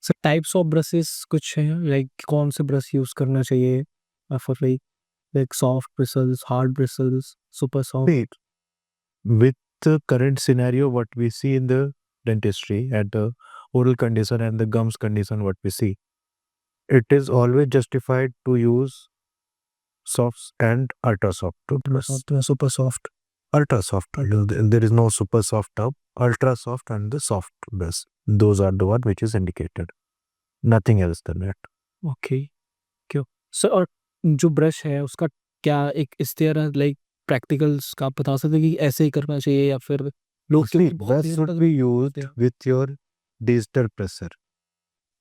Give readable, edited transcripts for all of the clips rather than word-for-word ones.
Sir types of brushes कुछ हैं, like कौन से ब्रश यूज करना चाहिए for like soft bristles, hard bristles, super soft? See, with the current scenario, what we see in the dentistry at the oral condition and the gums condition, what we see, it is always justified to use softs and ultra soft toothbrush. Super soft? Ultra soft. There is no super soft tub. Ultra soft and the soft brush. Those are the one which is indicated. Nothing else than that. Okay, क्यों sir? और जो brush है उसका क्या एक इस तरह like practicals का आप बता सकते हैं कि ऐसे ही करना चाहिए या फिर लोग See, क्योंकि बहुत brush देर should तक be used हैं। with your digital pressure,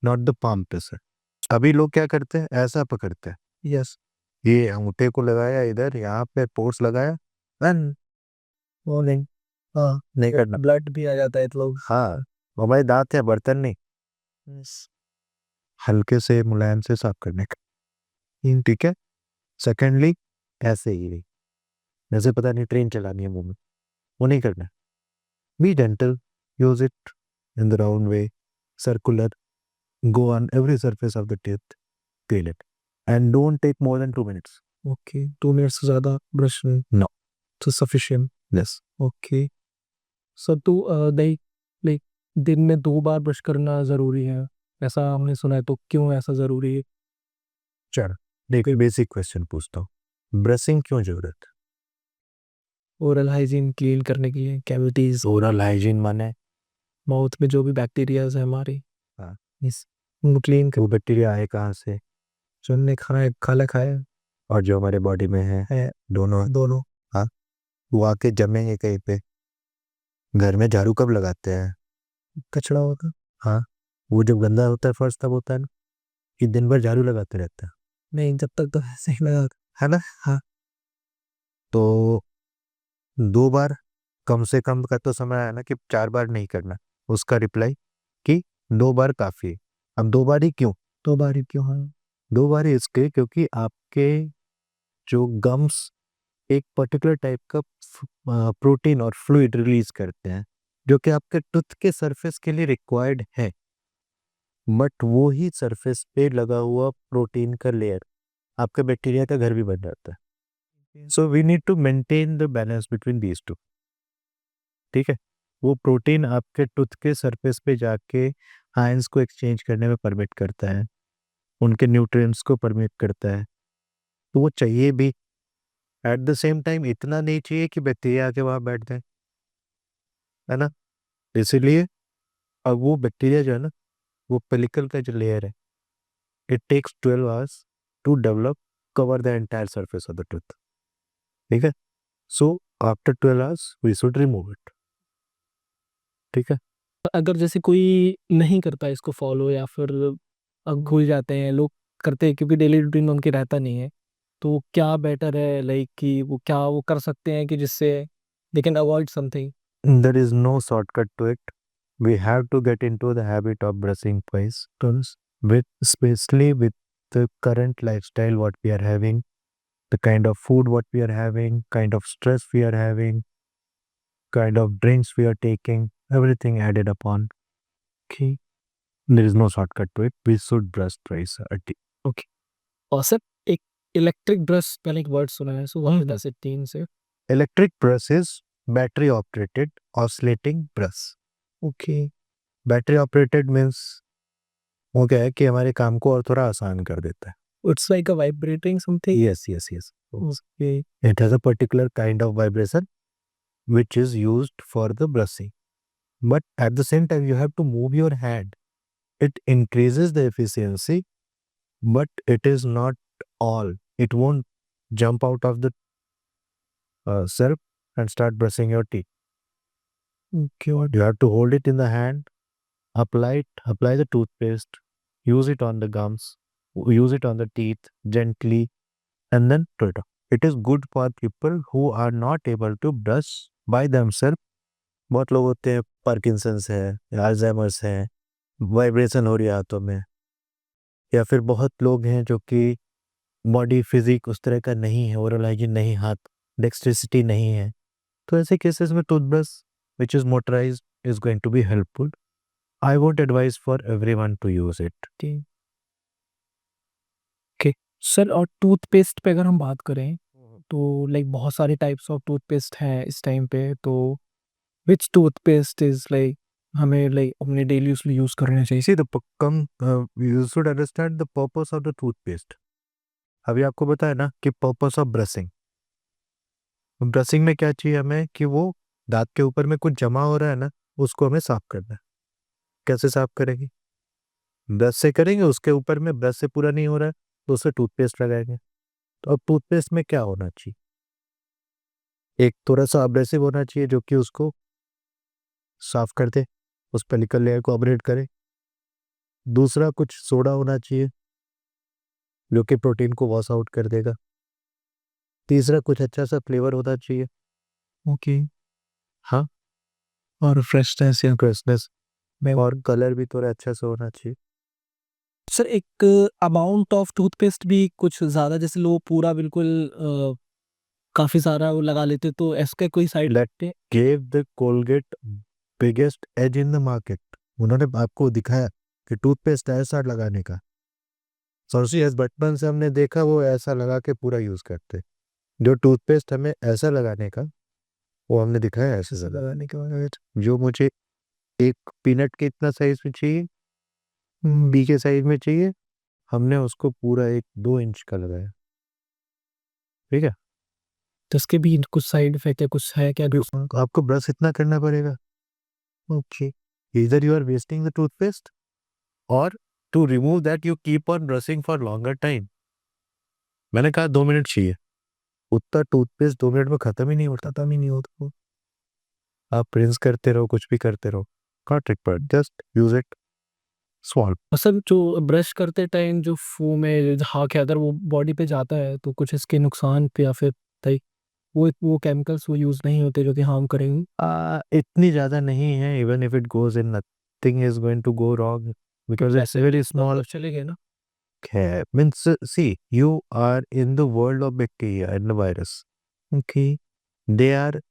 not the palm pressure. अभी लोग क्या करते हैं, ऐसा पकड़ते हैं, यस, ये अंगूठे को लगाया इधर, यहाँ पे पोर्स लगाया, then वो नहीं, हाँ, नहीं करना। ब्लड भी आ जाता है तो लोग। हाँ, हमारे दांत है, बर्तन नहीं, हल्के से मुलायम से साफ करने का। ठीक है। सेकेंडली, ऐसे ही नहीं, जैसे पता नहीं ट्रेन चलानी है मुंह में, वो नहीं करना। B gentle, use it in the round way, circular, go on every surface of the teeth, clean it, and don't take more than 2 minutes. Okay, 2 minute से ज़्यादा ब्रश नहीं No. तो सफिशिएंट? Yes. ओके सर, तो like like दिन में 2 बार brush करना ज़रूरी है ऐसा हमने सुना है, तो क्यों ऐसा ज़रूरी है? चल, देखो बेसिक क्वेश्चन पूछता हूँ, ब्रशिंग क्यों जरूरत? ओरल हाइजीन क्लीन करने के लिए, कैविटीज, ओरल हाइजीन माने माउथ में जो भी बैक्टीरियाज है हमारी, हाँ, इस उनको क्लीन कर, वो बैक्टीरिया आए कहाँ से, जो हमने खाना खाना खाया और जो हमारे बॉडी में है, दोनों। दोनों। हाँ, वो आके जमेंगे कहीं पे। घर में झाड़ू कब लगाते हैं? कचड़ा होता? हाँ, वो जब गंदा होता है फर्श तब होता है ना, कि दिन भर झाड़ू लगाते रहते हैं, नहीं, जब तक तो ऐसे ही लगा। है ना? हाँ, तो 2 बार कम से कम का तो समय है ना, कि 4 बार नहीं करना। उसका रिप्लाई कि 2 बार काफी है। अब 2 बार ही क्यों? 2 बार ही क्यों? हाँ, 2 बार ही इसके क्योंकि आपके जो गम्स एक पर्टिकुलर टाइप का प्रोटीन और फ्लूइड रिलीज करते हैं, जो कि आपके टूथ के सरफेस के लिए रिक्वायर्ड है, बट वो ही सरफेस पे लगा हुआ प्रोटीन का लेयर आपके बैक्टीरिया का घर भी बन जाता है। So we need to maintain the balance between these two. ठीक है, वो प्रोटीन आपके टूथ के सरफेस पे जाके आयंस को एक्सचेंज करने में परमिट करता है, उनके न्यूट्रिएंट्स को परमिट करता है, तो वो चाहिए भी। एट द सेम टाइम इतना नहीं चाहिए कि बैक्टीरिया आके वहां बैठ जाए, है ना? इसीलिए अब वो बैक्टीरिया जो है ना, वो पेलिकल का जो लेयर है, it takes 12 hours to develop, cover the entire surface of the tooth. ठीक है, so after 12 hours we should remove it. ठीक है। अगर जैसे कोई नहीं करता इसको फॉलो या फिर भूल जाते हैं लोग, करते हैं क्योंकि डेली रूटीन में उनके रहता नहीं है, तो क्या बेटर है लाइक कि वो क्या वो कर सकते हैं कि जिससे they can avoid something? There is no shortcut to it. We have to get into the habit of brushing twice, with especially with the current lifestyle what we are having, the kind of food what we are having, kind of stress we are having, kind of drinks we are taking, everything added upon. Okay, There is no shortcut to it. We should brush twice a day. Okay. और sir एक electric brush मैंने एक word सुना है, सो वह 10 से 3 से। Electric brush is battery operated oscillating brush. Okay, Battery operated means वो क्या है कि हमारे काम को और थोड़ा आसान कर देता है। It's like a vibrating something. Yes, yes, yes. Okay, It has a particular kind of vibration which is used for the brushing. But at the same time, you have to move your hand. It increases the efficiency, but it is not all. It won't jump out of the shelf and start brushing your teeth. Okay, और You have to hold it in the hand, apply the toothpaste, use it on the gums, use it on the teeth gently, and then throw it off. It is good for people who are not able to brush by themselves. बहुत लोग होते हैं, Parkinson's है या Alzheimer's है, vibration हो रही है हाथों में, या फिर बहुत लोग हैं जो कि बॉडी फिजिक उस तरह का नहीं है, ओरल हाइजीन नहीं, हाथ डेक्स्ट्रिसिटी नहीं है, तो ऐसे केसेस में toothbrush which is motorised is going to be helpful. I won't advise for everyone to use it. Okay sir, और टूथपेस्ट पे अगर हम बात करें तो लाइक बहुत सारे टाइप्स ऑफ टूथपेस्ट हैं इस टाइम पे, तो विच टूथपेस्ट इज लाइक हमें लाइक अपने डेली यूज करने चाहिए? See, you should understand the purpose of the toothpaste. अभी आपको बताया ना कि पर्पस ऑफ ब्रशिंग। ब्रशिंग में क्या चाहिए हमें कि वो दांत के ऊपर में कुछ जमा हो रहा है ना, उसको हमें साफ करना है। कैसे साफ करेंगे? ब्रश से करेंगे, उसके ऊपर में ब्रश से पूरा नहीं हो रहा है तो उससे टूथपेस्ट लगाएंगे। तो अब टूथपेस्ट में क्या होना चाहिए? एक थोड़ा सा अब्रेसिव होना चाहिए जो कि उसको साफ कर दे, उस पेलिकल लेयर को अपग्रेड करे। दूसरा कुछ सोडा होना चाहिए जो कि प्रोटीन को वॉश आउट कर देगा। तीसरा कुछ अच्छा सा फ्लेवर होना चाहिए। ओके। हाँ, और फ्रेशनेस या फ्रेशनेस मैं और कलर भी थोड़ा अच्छा सा होना चाहिए। सर एक अमाउंट ऑफ टूथपेस्ट भी कुछ ज़्यादा, जैसे लोग पूरा बिल्कुल काफ़ी सारा वो लगा लेते, तो इसका कोई side That gave the Colgate biggest edge in the market. उन्होंने आपको दिखाया कि टूथपेस्ट ऐसा लगाने का। सरसी एस बचपन से हमने देखा वो ऐसा लगा के पूरा यूज करते। जो टूथपेस्ट हमें ऐसा लगाने का वो हमने दिखाया ऐसे से लगाने का। जो मुझे एक पीनट के इतना साइज में चाहिए, बी के साइज में चाहिए, हमने उसको पूरा 1-2 इंच का लगाया। ठीक है, तो इसके भी कुछ साइड इफेक्ट है, कुछ है क्या? आपको ब्रश इतना करना पड़ेगा। ओके, इधर you are wasting the toothpaste और to remove that you keep on brushing for longer time. मैंने कहा 2 मिनट चाहिए, उतना टूथपेस्ट 2 मिनट में खत्म ही नहीं होता। आप रिंस करते रहो, कुछ भी करते रहो, not required, just use it, swallow. Sir जो ब्रश करते टाइम जो फोम है हाँ के अगर वो बॉडी पे जाता है तो कुछ इसके नुकसान पे या फिर लाइक वो केमिकल्स वो यूज नहीं होते जो कि हार्म करेंगे? इतनी ज्यादा नहीं है। Even if it goes in, nothing is going to go wrong because it's very small. चले गए ना? Means, see, you are in the world of bacteria and the virus. Okay, they are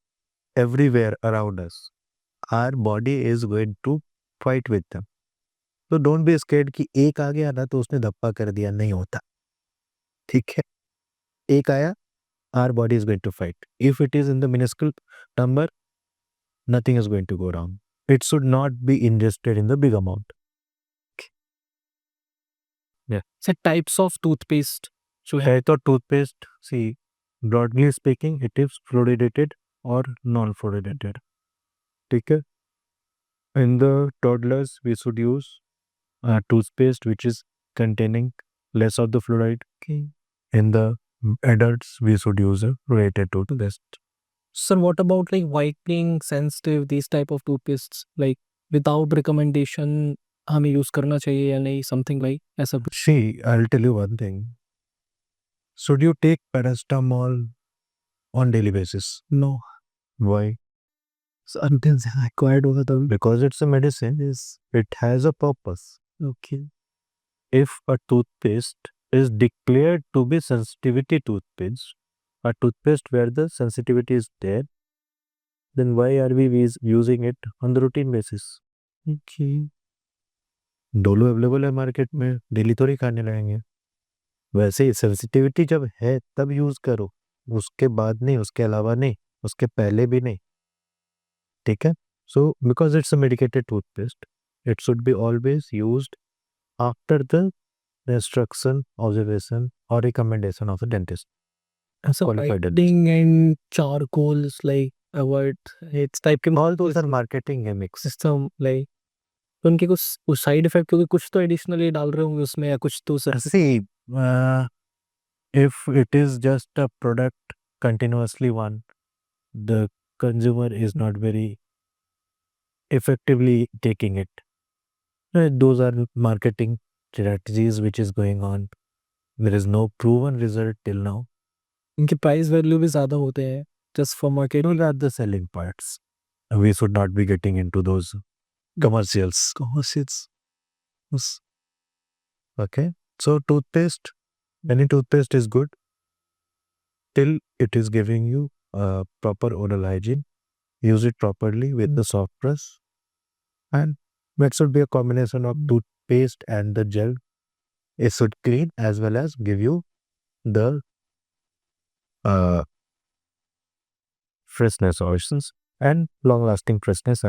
everywhere around us. Our body is going to fight with them. So don't be scared कि एक आ गया ना तो उसने धप्पा कर दिया, नहीं होता। ठीक है, एक आया, our body is going to fight. If it is in the minuscule number, nothing is going to go wrong. It should not be ingested in the big amount. Yeah. Sir types of toothpaste जो है Type of toothpaste, see, broadly speaking, it is fluoridated or non-fluoridated. ठीक है, in the toddlers we should use toothpaste which is containing less of the fluoride. Okay. In the adults we should use a fluoridated toothpaste. Sir what about like whitening sensitive this type of toothpaste like without recommendation हमें use करना चाहिए या नहीं, something like ऐसा कुछ? See, I'll tell you one thing. Should you take paracetamol on daily basis? No Why? Until required होगा तभी। Because it's a medicine. It has a purpose. Okay If a toothpaste is declared to be sensitivity toothpaste, a toothpaste where the sensitivity is there, then why are we using it on the routine basis? Okay Dolo available है market में, daily थोड़ी खाने लगेंगे। वैसे ही sensitivity जब है तब use करो, उसके बाद नहीं, उसके अलावा नहीं, उसके पहले भी नहीं। ठीक है, so because it's a medicated toothpaste, it should be always used after the instruction, observation, or recommendation of a dentist, ऐसा qualified dentist. Whitening and charcoals like avoid it's type के All those are marketing gimmicks. System like, तो उनके कुछ side effect, क्योंकि कुछ तो additionally डाल रहे होंगे उसमें या कुछ तो sir. See, if it is just a product continuously one, the consumer is not very effectively taking it. Those are marketing strategies which is going on. There is no proven result till now. इनके price value भी ज्यादा होते हैं just for market. Those are the selling parts. We should not be getting into those commercials. Okay. So toothpaste, any toothpaste is good till it is giving you proper oral hygiene. Use it properly with the soft brush and It should be a combination of toothpaste and the gel. It should clean as well as give you the freshness or essence and long-lasting freshness